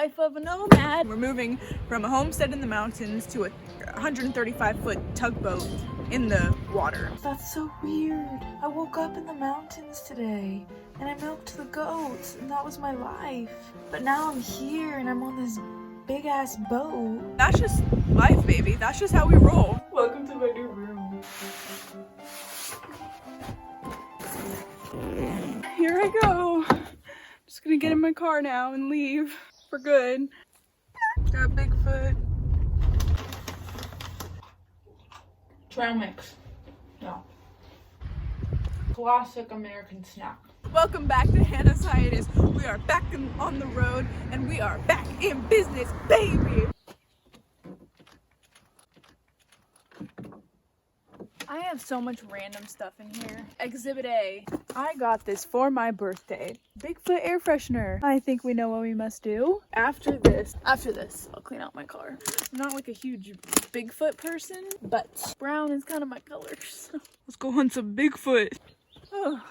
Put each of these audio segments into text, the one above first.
life of a nomad. We're moving from a homestead in the mountains to a 135-foot tugboat in the water. That's so weird. I woke up in the mountains today and I milked the goats and that was my life. But now I'm here and I'm on this big ass boat. That's just life, baby. That's just how we roll. Welcome to my new room. Here I go. Just gonna get in my car now and leave for good. Got Bigfoot. Trail mix. No. Classic American snack. Welcome back to Hannah's Hiatus. We are back on the road and we are back in business, baby! I have so much random stuff in here. Exhibit A. I got this for my birthday. Bigfoot air freshener. I think we know what we must do. After this, I'll clean out my car. I'm not like a huge Bigfoot person, but brown is kind of my color, so let's go hunt some Bigfoot. Oh.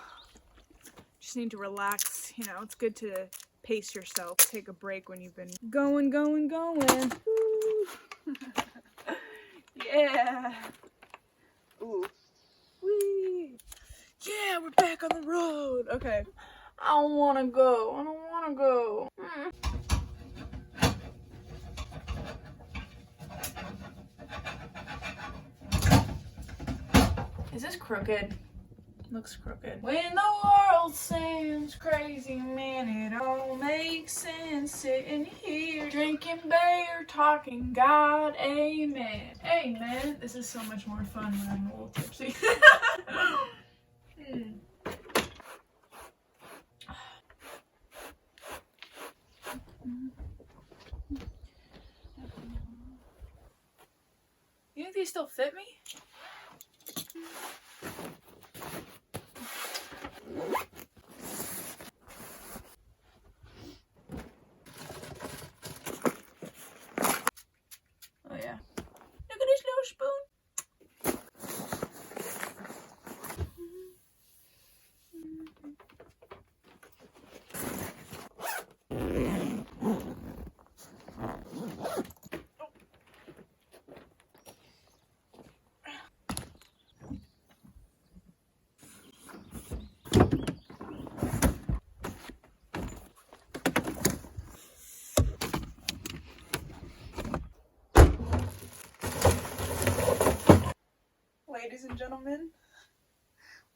Just need to relax, you know, it's good to pace yourself. Take a break when you've been going. Woo. Yeah. Ooh. Whee. Yeah, we're back on the road. Okay. I don't wanna go. Is this crooked? Looks crooked. When the world seems crazy, man, it all makes sense. Sitting here, drinking beer, talking God, amen. Amen. This is so much more fun when I'm a little tipsy. You think these still fit me? Oh yeah. Look at this little spoon. Ladies and gentlemen,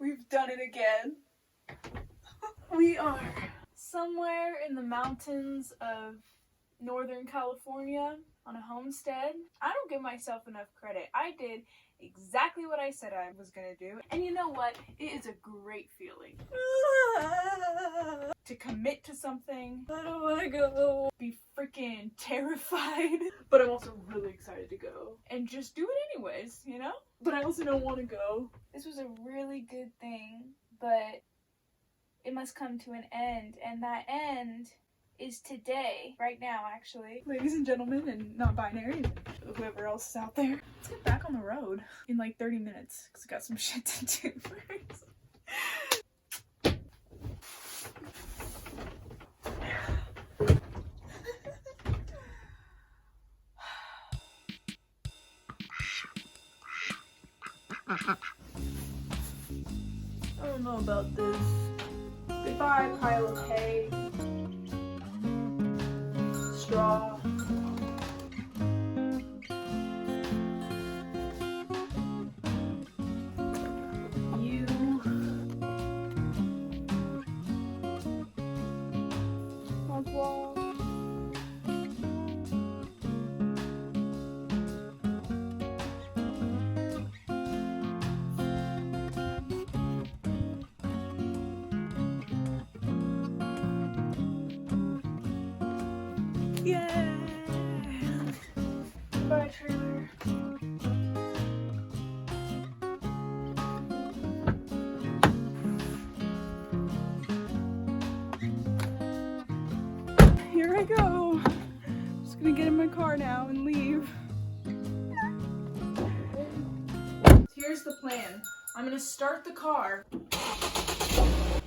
we've done it again. We are somewhere in the mountains of Northern California on a homestead. I don't give myself enough credit. I did exactly what I said I was gonna do. And you know what? It is a great feeling. To commit to something. I don't wanna go. Be freaking terrified. But I'm also really excited to go. And just do it anyways, you know? But I also don't want to go. This was a really good thing, but it must come to an end, and that end is today, right now, actually. Ladies and gentlemen, and non-binary, whoever else is out there, let's get back on the road in like 30 minutes, because I got some shit to do first. I don't know about this. Goodbye, pile of hay, straw. You. Oswald. Yeah! Bye, trailer. Here I go. Just gonna get in my car now and leave. Here's the plan. I'm gonna start the car. I'm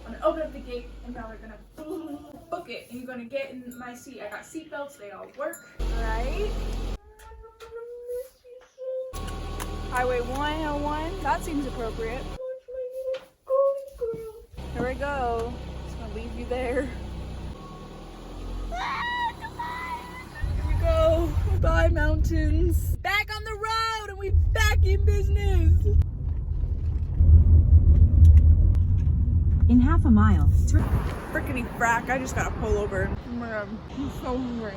gonna open up the gate, and now we're gonna book it. And you're gonna get in my seat. I got seat belts, they all work. Right? Highway 101. That seems appropriate. Here we go. Just gonna leave you there. Here we go. Bye, mountains. Back on the road, and we back in business. In half a mile. Frickety frack, I just gotta pull over. Oh my god, I'm so hungry.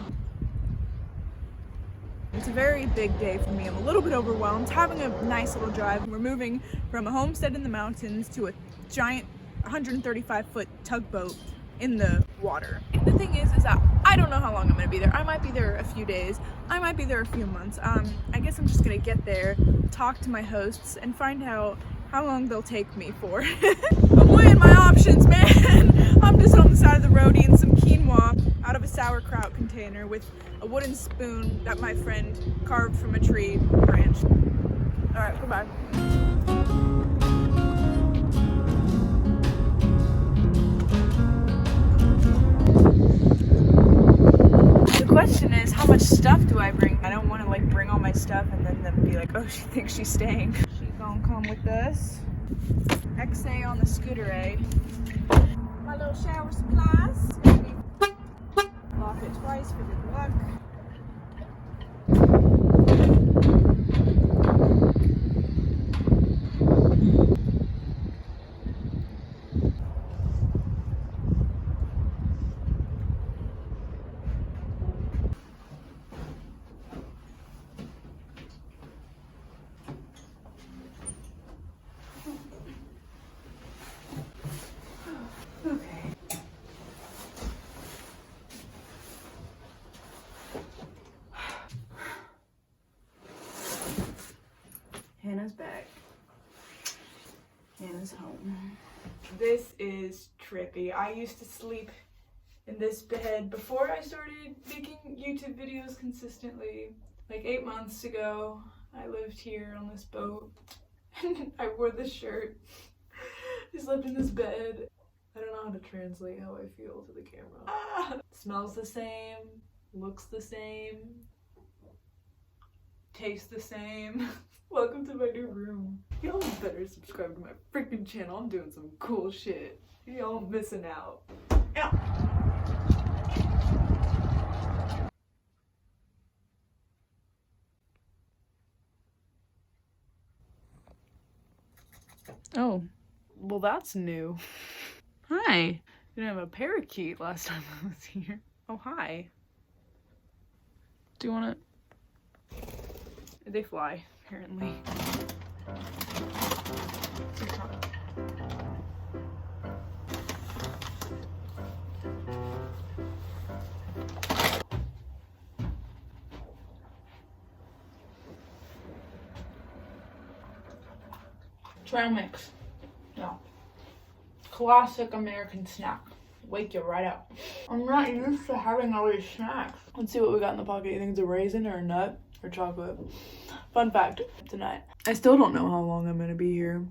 It's a very big day for me. I'm a little bit overwhelmed. Having a nice little drive. We're moving from a homestead in the mountains to a giant 135-foot tugboat in the water. The thing is that I don't know how long I'm gonna be there. I might be there a few days. I might be there a few months. I guess I'm just gonna get there, talk to my hosts, and find out how long they'll take me for. I'm weighing my options, man. I'm just on the side of the road eating some quinoa out of a sauerkraut container with a wooden spoon that my friend carved from a tree branch. All right, goodbye. The question is, how much stuff do I bring? I don't want to like bring all my stuff and then them be like, oh, she thinks she's staying. She's gonna come with us. XA on the scooter, eh? My little shower supplies. Lock it twice for good luck. Okay. Hannah's back. Hannah's home. This is trippy. I used to sleep in this bed before I started making YouTube videos consistently. Like 8 months ago, I lived here on this boat. I wore this shirt. I slept in this bed. I don't know how to translate how I feel to the camera. Smells the same, looks the same, tastes the same. Welcome to my new room. Y'all better subscribe to my freaking channel. I'm doing some cool shit. Y'all missing out. Ow. Oh, well that's new. Hi. Didn't have a parakeet last time I was here. Oh, hi. Do you want to? They fly, apparently. Trail mix. Yeah. Classic American snack. Wake you right up. I'm not used to having all these snacks. Let's see what we got in the pocket. You think it's a raisin or a nut or chocolate? Fun fact tonight. I still don't know how long I'm gonna be here.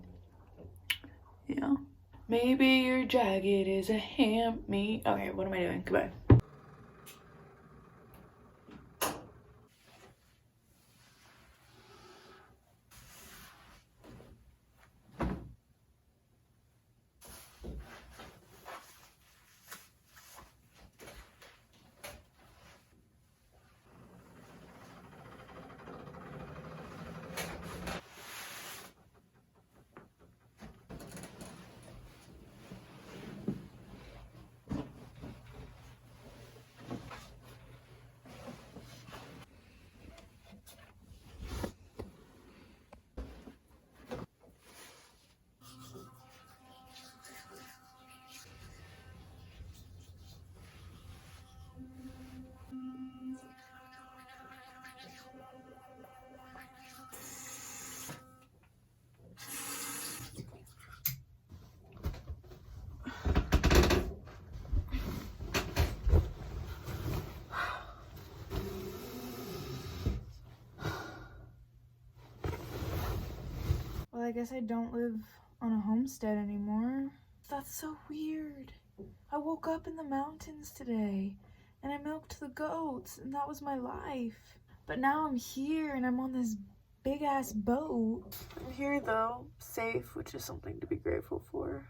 Yeah. Maybe your jacket is a ham meat. Okay, what am I doing? Goodbye. Well, I guess I don't live on a homestead anymore. That's so weird. I woke up in the mountains today and I milked the goats and that was my life. But now I'm here and I'm on this big ass boat. I'm here though, safe, which is something to be grateful for.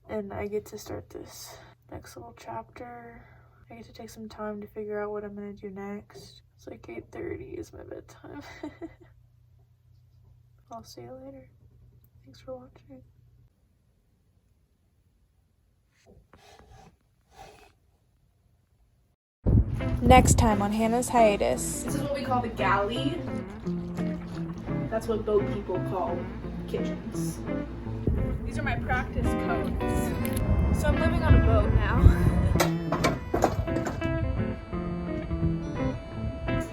And I get to start this next little chapter. I get to take some time to figure out what I'm gonna do next. It's like 8:30 is my bedtime. I'll see you later. Thanks for watching. Next time on Hannah's hiatus. This is what we call the galley. That's what boat people call kitchens. These are my practice coats. So I'm living on a boat now.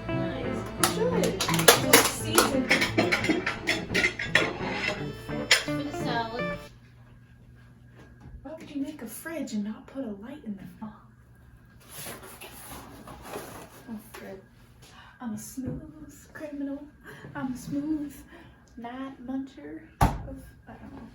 Nice. Good. It's seasoned. Salad. Why would you make a fridge and not put a light in there? Oh, Fred. I'm a smooth criminal. I'm a smooth night muncher of, I don't know.